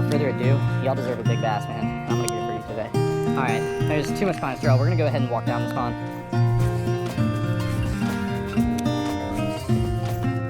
without further ado, y'all deserve a big bass, man. I'm gonna get it for you today. All right, there's too much pine straw. We're gonna go ahead and walk down this pond.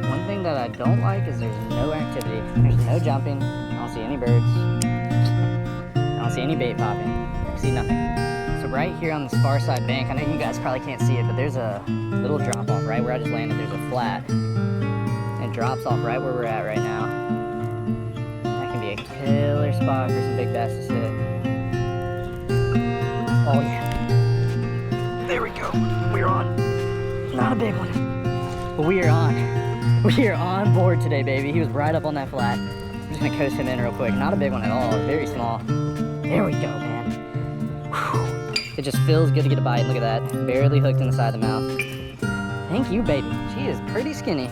One thing that I don't like is there's no activity. There's no jumping. I don't see any birds. I don't see any bait popping. I see nothing. So right here on this far side bank, I know you guys probably can't see it, but there's a little drop off right where I just landed. There's a flat. And it drops off right where we're at right now. That can be a killer spot for some big bass to sit. Oh yeah. There we go. We're on. Not a big one. But we are on. We are on board today, baby. He was right up on that flat. I'm just gonna coast him in real quick. Not a big one at all. Very small. There we go, man. Whew. It just feels good to get a bite. Look at that. Barely hooked in the side of the mouth. Thank you, baby. She is pretty skinny.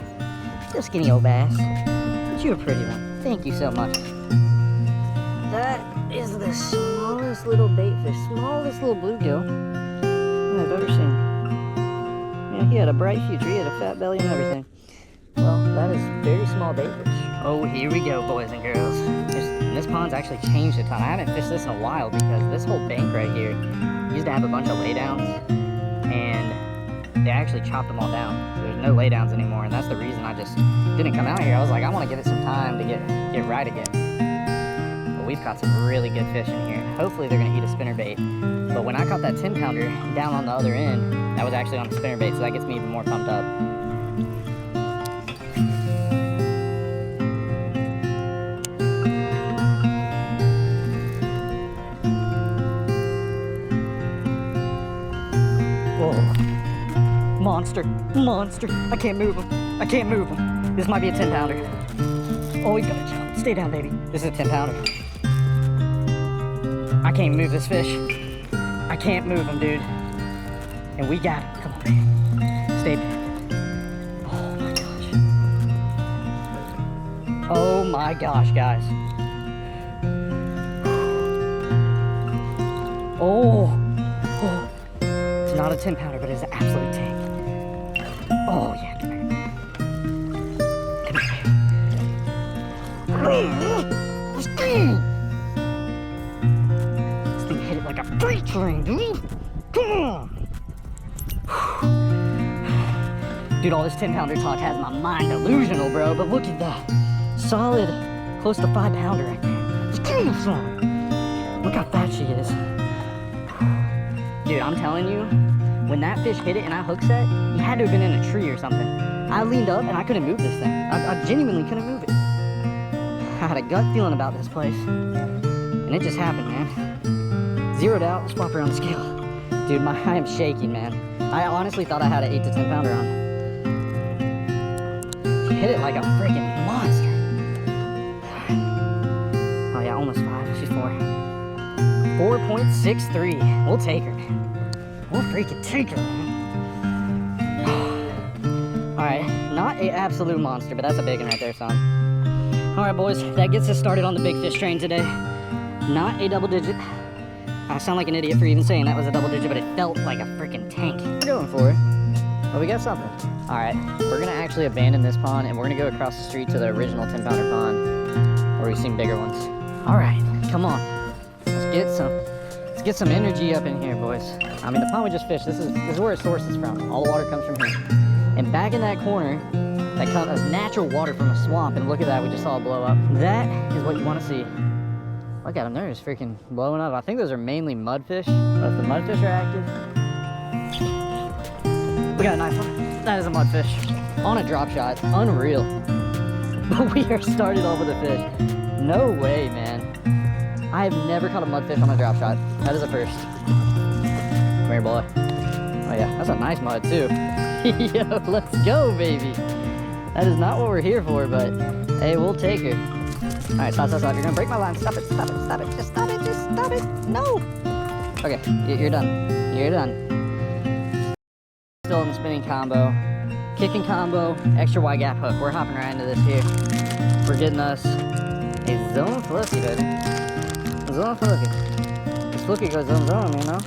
Still skinny old bass. But you're a pretty one. Thank you so much. That is the smallest little bait fish. Smallest little bluegill I've ever seen. Yeah, he had a bright future. He had a fat belly and everything. Well, that is very small bait fish. Oh, here we go, boys and girls. This pond's actually changed a ton. I haven't fished this in a while because this whole bank right here used to have a bunch of laydowns, and they actually chopped them all down. So there's no laydowns anymore, and that's the reason I just didn't come out here. I was like, I want to give it some time to get right again. But we've caught some really good fish in here. Hopefully they're going to eat a spinnerbait. But when I caught that 10-pounder down on the other end, that was actually on a spinnerbait, so that gets me even more pumped up. Monster, monster. I can't move him. I can't move him. This might be a 10-pounder. Oh, he's gonna jump. Stay down, baby. This is a 10-pounder. I can't move this fish. I can't move him, dude. And we got him. Come on, baby. Stay back. Oh my gosh. Oh my gosh, guys. Oh. It's not a 10-pounder, but it's an absolute tank. Oh, yeah, come here. Come here. This thing hit it like a freight train, dude. Come on. Dude, all this 10-pounder talk has my mind delusional, bro. But look at that. Solid, close to 5-pounder right there. Just give me some. Look how fat she is. Dude, I'm telling you, when that fish hit it and I hook set, he had to have been in a tree or something. I leaned up and I couldn't move this thing. I genuinely couldn't move it. I had a gut feeling about this place. And it just happened, man. Zeroed out, swap around the scale. Dude, I am shaking, man. I honestly thought I had an 8 to 10-pounder on. She hit it like a freaking monster. Oh yeah, almost 5. She's 4. 4.63. We'll take her, man. We'll freaking take her, man. Alright, not an absolute monster, but that's a big one right there, son. Alright, boys, that gets us started on the big fish train today. Not a double digit. I sound like an idiot for even saying that was a double digit, but it felt like a freaking tank. We're going for it. Well, we got something. Alright, we're going to actually abandon this pond, and we're going to go across the street to the original 10-pounder pond, where we've seen bigger ones. Alright, come on. Let's get some energy up in here, boys. I mean, the pond we just fished, this is where it sources from. All the water comes from here. And back in that corner, that comes natural water from a swamp, and look at that, we just saw it blow up. That is what you want to see. Look at them, they're just freaking blowing up. I think those are mainly mudfish, but if the mudfish are active... We got a nice one. That is a mudfish. On a drop shot, unreal. But we are started off with a fish. No way, man. I have never caught a mudfish on a drop shot. That is a first. Come here, boy. Oh yeah, that's a nice mud too. Yo, let's go, baby. That is not what we're here for, but hey, we'll take her. All right, stop. You're gonna break my line. Stop it. Just stop it. No. Okay, you're done. You're done. Still in the spinning combo. Kicking combo, extra wide gap hook. We're hopping right into this here. We're getting us a zone fluky, baby. Zone fluky. This fluky goes zone, you know?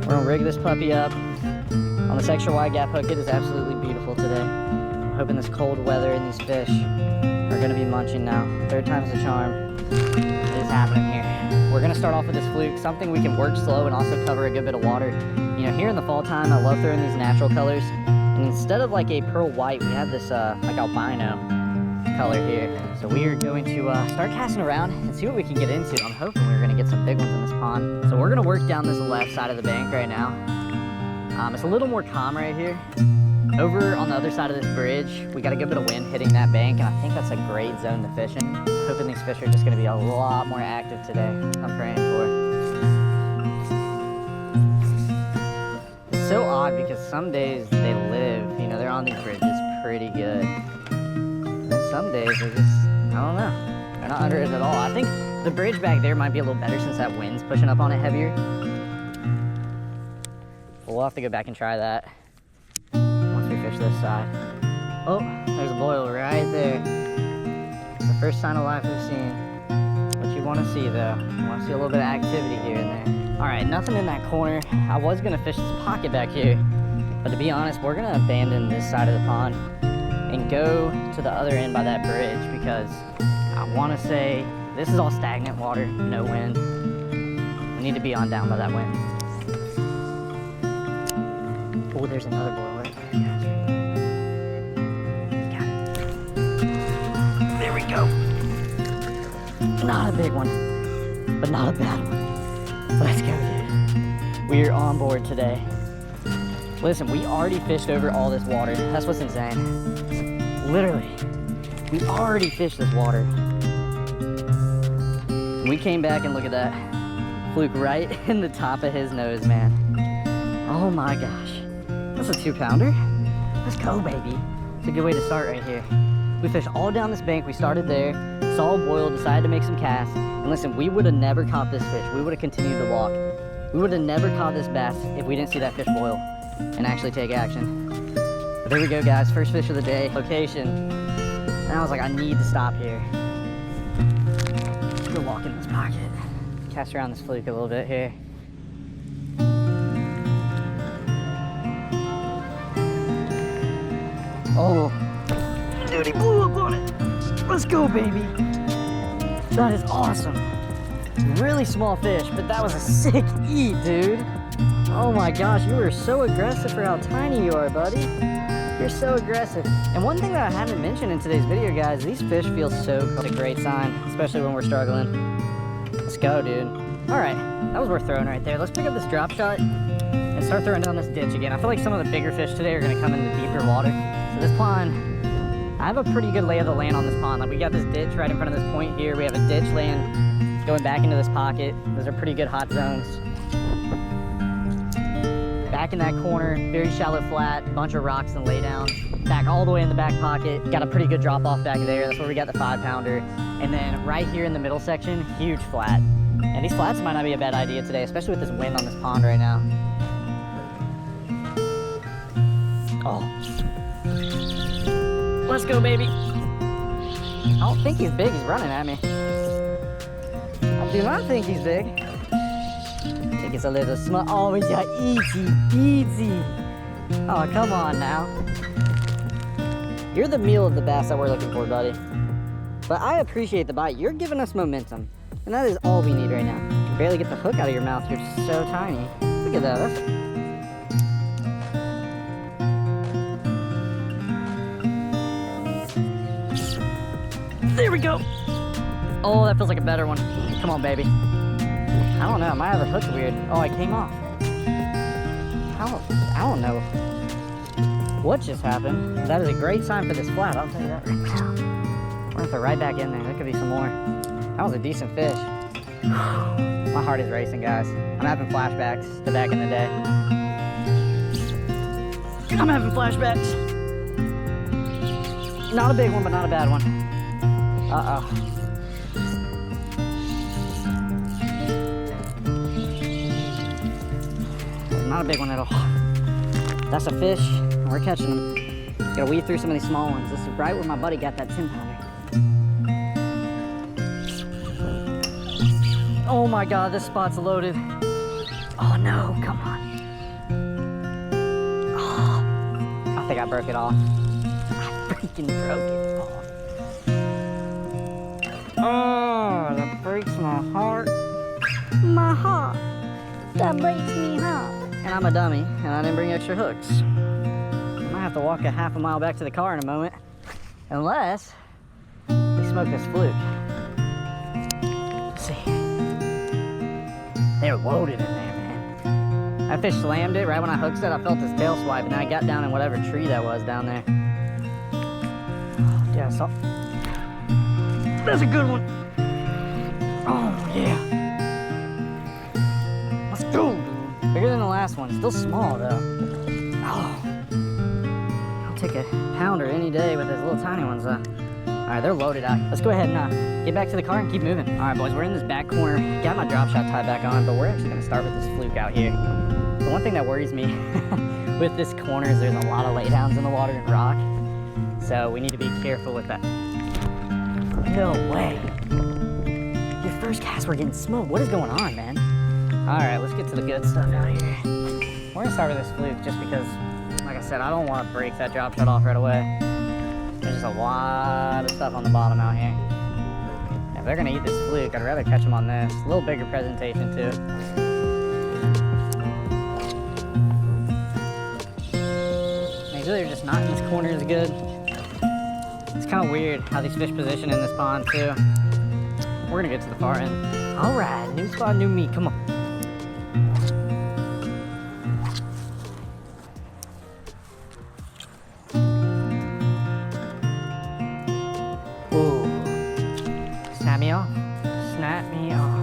We're gonna rig this puppy up on this extra wide gap hook. It is absolutely beautiful today. I'm hoping this cold weather and these fish are gonna be munching now. 3rd time's the charm. gonna start off with this fluke, something we can work slow and also cover a good bit of water. You know, here in the fall time, I love throwing these natural colors. And instead of like a pearl white, we have this like albino color here. So we are going to start casting around and see what we can get into. I'm hoping we're gonna get some big ones in this pond. So we're gonna work down this left side of the bank right now. It's a little more calm right here. Over on the other side of this bridge, we got a good bit of wind hitting that bank, and I think that's a great zone to fish in. Hoping these fish are just gonna be a lot more active today. I'm praying for. It's so odd because some days they live, you know, they're on these bridges pretty good. And some days they're just, I don't know, they're not under it at all. I think the bridge back there might be a little better since that wind's pushing up on it heavier. We'll have to go back and try that once we fish this side. Oh, there's a boil right there. It's the first sign of life we've seen. What you want to see though, you want to see a little bit of activity here and there. All right, nothing in that corner. I was gonna fish this pocket back here, but to be honest, we're gonna abandon this side of the pond and go to the other end by that bridge because I want to say this is all stagnant water, no wind. We need to be on down by that wind. Oh, there's another boil right there, guys. Got it. There we go. Not a big one, but not a bad one. Let's go, dude. We are on board today. Listen, we already fished over all this water. That's what's insane. Literally, we already fished this water. We came back and look at that. Fluke right in the top of his nose, man. Oh my gosh. That's a 2-pounder. Let's go, baby. It's a good way to start right here. We fished all down this bank. We started there, saw a boil, decided to make some casts. And listen, we would have never caught this fish. We would have continued to walk. We would have never caught this bass if we didn't see that fish boil and actually take action. But there we go, guys. First fish of the day. Location. And I was like, I need to stop here. We'll walk in this pocket. Cast around this fluke a little bit here. Oh, dude, he blew up on it. Let's go, baby. That is awesome. Really small fish, but that was a sick eat, dude. Oh my gosh, you were so aggressive for how tiny you are, buddy. You're so aggressive. And one thing that I haven't mentioned in today's video, guys, these fish feel so cool. It's a great sign, especially when we're struggling. Let's go, dude. All right, that was worth throwing right there. Let's pick up this drop shot and start throwing down this ditch again. I feel like some of the bigger fish today are gonna come in the deeper water. So this pond, I have a pretty good lay of the land on this pond. Like, we got this ditch right in front of this point here. We have a ditch land going back into this pocket. Those are pretty good hot zones. Back in that corner, very shallow flat, bunch of rocks and lay down. Back all the way in the back pocket, got a pretty good drop off back there. That's where we got the 5-pounder. And then right here in the middle section, huge flat. And these flats might not be a bad idea today, especially with this wind on this pond right now. Oh. Let's go, baby. I don't think he's big, he's running at me. I do not think he's big. I think it's a little small. Oh, he's got easy peasy. Oh, come on now. You're the meal of the bass that we're looking for, buddy. But I appreciate the bite. You're giving us momentum. And that is all we need right now. You can barely get the hook out of your mouth. You're so tiny. Look at that. There we go. Oh, that feels like a better one. Come on, baby. I don't know. I might have a hook weird. Oh, I came off. I don't know what just happened. That is a great sign for this flat. I'll tell you that right now. We're gonna throw right back in there. There could be some more. That was a decent fish. My heart is racing, guys. I'm having flashbacks to back in the day. I'm having flashbacks. Not a big one, but not a bad one. Uh-oh. Not a big one at all. That's a fish. We're catching them. Gotta weed through some of these small ones. This is right where my buddy got that 10-pounder. Oh my God, this spot's loaded. Oh no, come on. Oh, I think I broke it off. I freaking broke it off. Oh, that breaks my heart. my heart. That breaks me heart. And I'm a dummy, and I didn't bring extra hooks. I might have to walk a half a mile back to the car in a moment, unless we smoke this fluke. Let's see. They're loaded in there, man. That fish slammed it right when I hooked it. I felt his tail swipe, and I got down in whatever tree that was down there. Yeah, I saw. That's a good one. Oh, yeah. Let's go. Bigger than the last one. Still small, though. Oh. I'll take a pounder any day with those little tiny ones, though. All right, they're loaded out. Let's go ahead and get back to the car and keep moving. All right, boys, we're in this back corner. Got my drop shot tied back on, but we're actually going to start with this fluke out here. The one thing that worries me with this corner is there's a lot of laydowns in the water and rock. So we need to be careful with that. No way. Your first cast, we're getting smoked. What is going on, man? All right, let's get to the good stuff out here. We're gonna start with this fluke just because, like I said, I don't want to break that drop shot off right away. There's just a lot of stuff on the bottom out here. If they're gonna eat this fluke, I'd rather catch them on this. A little bigger presentation too. Maybe they're just not in this corner as good. It's kind of weird how these fish position in this pond too. We're gonna get to the far end. All right, new spot, new meat, come on. Ooh, snap me off, snap me off.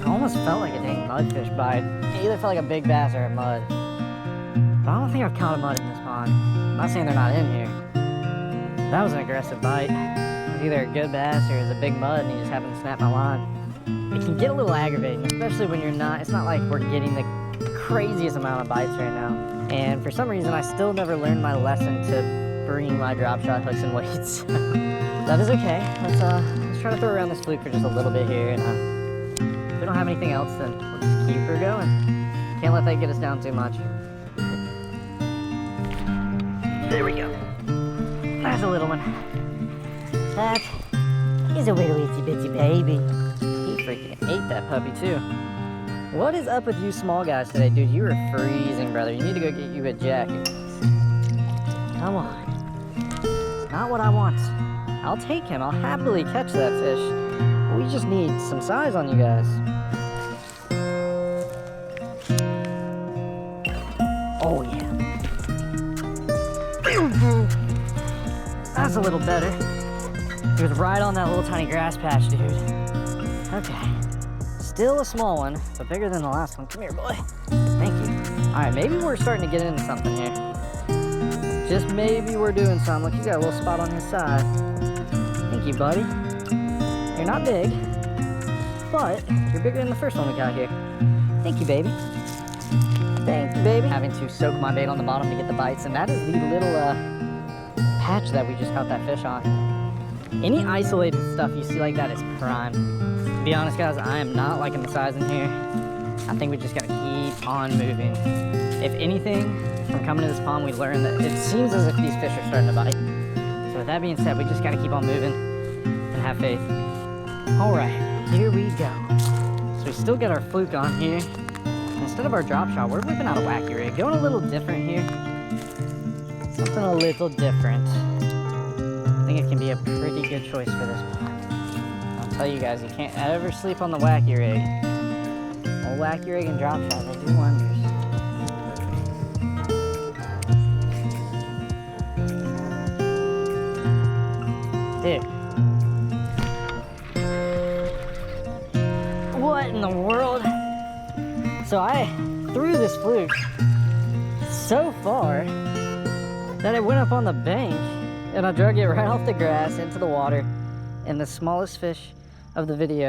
It almost felt like a dang mudfish bite. It either felt like a big bass or a mud. But I don't think I've caught a mud in this pond. I'm not saying they're not in here. That was an aggressive bite. It was either a good bass or it was a big mud and he just happened to snap my line. It can get a little aggravating, especially when you're not, it's not like we're getting the craziest amount of bites right now. And for some reason, I still never learned my lesson to bring my drop shot hooks and weights. That is okay. Let's try to throw around this fluke for just a little bit here. And if we don't have anything else, then we'll just keep her going. Can't let that get us down too much. There we go. That's a little one. That is a little itsy bitsy baby. He freaking ate that puppy too. What is up with you small guys today? Dude, you are freezing, brother. You need to go get you a jacket. Come on. It's not what I want. I'll take him. I'll happily catch that fish. We just need some size on you guys. Oh, yeah. That's a little better. He was right on that little tiny grass patch, dude. Okay. Still a small one, but bigger than the last one. Come here, boy. Thank you. All right, maybe we're starting to get into something here. Just maybe we're doing something. Look, he's got a little spot on his side. Thank you, buddy. You're not big, but you're bigger than the first one we got here. Thank you, baby. Thank you, baby. Having to soak my bait on the bottom to get the bites, and that is the little patch that we just caught that fish on. Any isolated stuff you see like that is prime. To be honest, guys, I am not liking the size in here. I think we just gotta keep on moving. If anything, from coming to this pond, we learned that it seems as if these fish are starting to bite. So with that being said, we just gotta keep on moving and have faith. All right, here we go. So we still got our fluke on here. Instead of our drop shot, we're whipping out a wacky rig. Going a little different here. Something a little different. I think it can be a pretty good choice for this pond. I'll tell you guys, you can't ever sleep on the wacky rig. Old wacky rig and drop shot, they do wonders. Dude. What in the world? So I threw this fluke so far that it went up on the bank and I drug it right off the grass into the water, and the smallest fish of the video